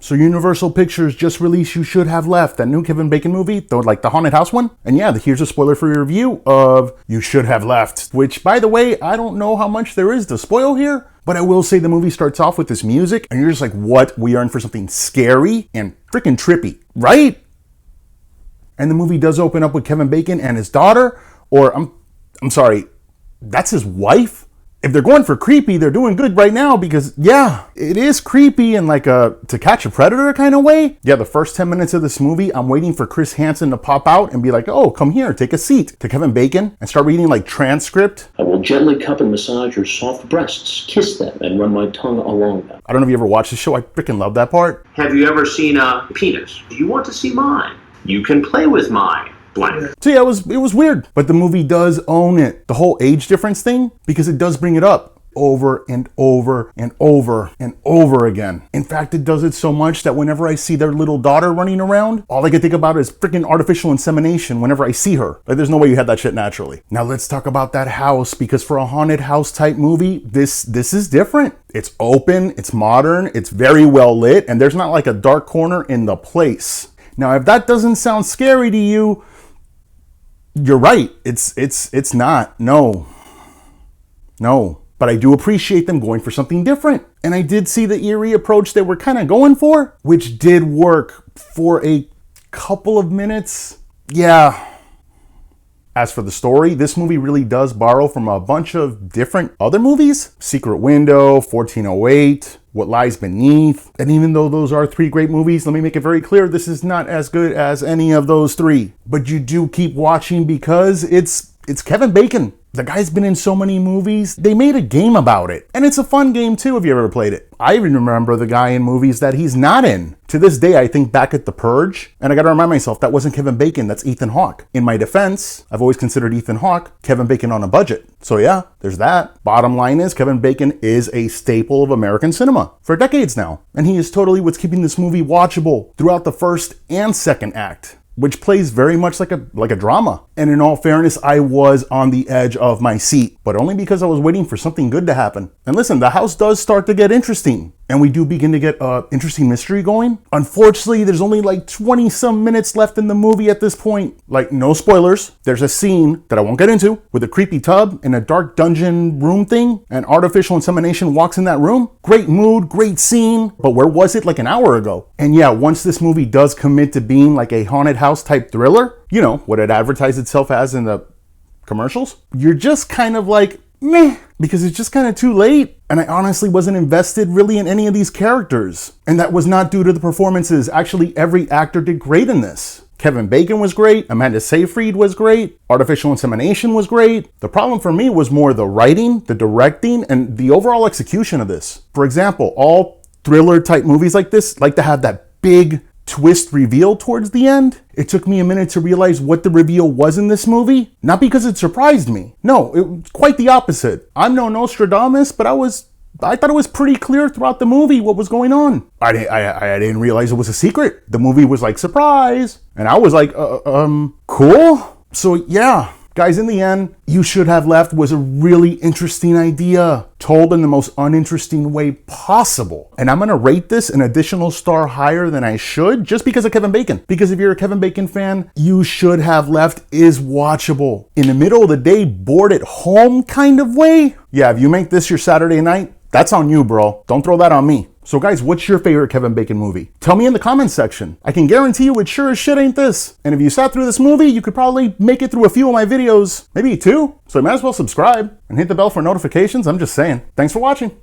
So Universal Pictures just released You Should Have Left, that new Kevin Bacon movie, the haunted house one. And yeah, here's a spoiler for your review of You Should Have Left, which, by the way, I don't know how much there is to spoil here, but I will say the movie starts off with this music, and you're just like, what? We are in for something scary and freaking trippy, right? And the movie does open up with Kevin Bacon and his daughter, or I'm sorry, that's his wife? If they're going for creepy, they're doing good right now because, yeah, it is creepy in like a To Catch a Predator kind of way. Yeah, the first 10 minutes of this movie, I'm waiting for Chris Hansen to pop out and be like, oh, come here, take a seat, to Kevin Bacon and start reading like transcript. I will gently cup and massage your soft breasts, kiss them, and run my tongue along them. I don't know if you ever watched the show. I freaking love that part. Have you ever seen a penis? Do you want to see mine? You can play with mine. Blank. So yeah, it was weird, but the movie does own it. The whole age difference thing, because it does bring it up over and over and over and over again. In fact, it does it so much that whenever I see their little daughter running around, all I can think about is freaking artificial insemination whenever I see her. Like, there's no way you had that shit naturally. Now let's talk about that house, because for a haunted house type movie, this is different. It's open, it's modern, it's very well lit, and there's not like a dark corner in the place. Now, if that doesn't sound scary to you, you're right. It's not. No. But I do appreciate them going for something different. And I did see the eerie approach they were kind of going for, which did work for a couple of minutes. Yeah. As for the story, this movie really does borrow from a bunch of different other movies. Secret Window, 1408, What Lies Beneath. And even though those are 3 great movies, let me make it very clear, this is not as good as any of those 3. But you do keep watching because it's Kevin Bacon. The guy's been in so many movies. They made a game about it. And it's a fun game too if you ever played it. I even remember the guy in movies that he's not in. To this day, I think back at The Purge, and I gotta remind myself, that wasn't Kevin Bacon, that's Ethan Hawke. In my defense, I've always considered Ethan Hawke Kevin Bacon on a budget. So yeah, there's that. Bottom line is, Kevin Bacon is a staple of American cinema for decades now. And he is totally what's keeping this movie watchable throughout the first and second act, which plays very much like a drama. And in all fairness, I was on the edge of my seat, but only because I was waiting for something good to happen. And listen, the house does start to get interesting, and we do begin to get an interesting mystery going. Unfortunately, there's only like 20 some minutes left in the movie at this point. Like, no spoilers. There's a scene that I won't get into with a creepy tub in a dark dungeon room thing, and artificial insemination walks in that room. Great mood, great scene, but where was it like an hour ago? And yeah, once this movie does commit to being like a haunted house type thriller, you know, what it advertised itself as in the commercials, you're just kind of like, meh, because it's just kind of too late. And I honestly wasn't invested really in any of these characters. And that was not due to the performances. Actually, every actor did great in this. Kevin Bacon was great. Amanda Seyfried was great. Artificial insemination was great. The problem for me was more the writing, the directing, and the overall execution of this. For example, all thriller type movies like this like to have that big twist reveal towards the end. It took me a minute to realize what the reveal was in this movie. Not because it surprised me. No, it was quite the opposite. I'm no Nostradamus, but I thought it was pretty clear throughout the movie what was going on. I didn't realize it was a secret. The movie was like, surprise. And I was like, cool. So yeah. Guys, in the end, You Should Have Left was a really interesting idea, told in the most uninteresting way possible. And I'm going to rate this an additional star higher than I should, just because of Kevin Bacon. Because if you're a Kevin Bacon fan, You Should Have Left is watchable. In the middle of the day, bored at home kind of way. Yeah, if you make this your Saturday night, that's on you, bro. Don't throw that on me. So guys, what's your favorite Kevin Bacon movie? Tell me in the comments section. I can guarantee you it sure as shit ain't this. And if you sat through this movie, you could probably make it through a few of my videos, maybe 2. So you might as well subscribe and hit the bell for notifications. I'm just saying. Thanks for watching.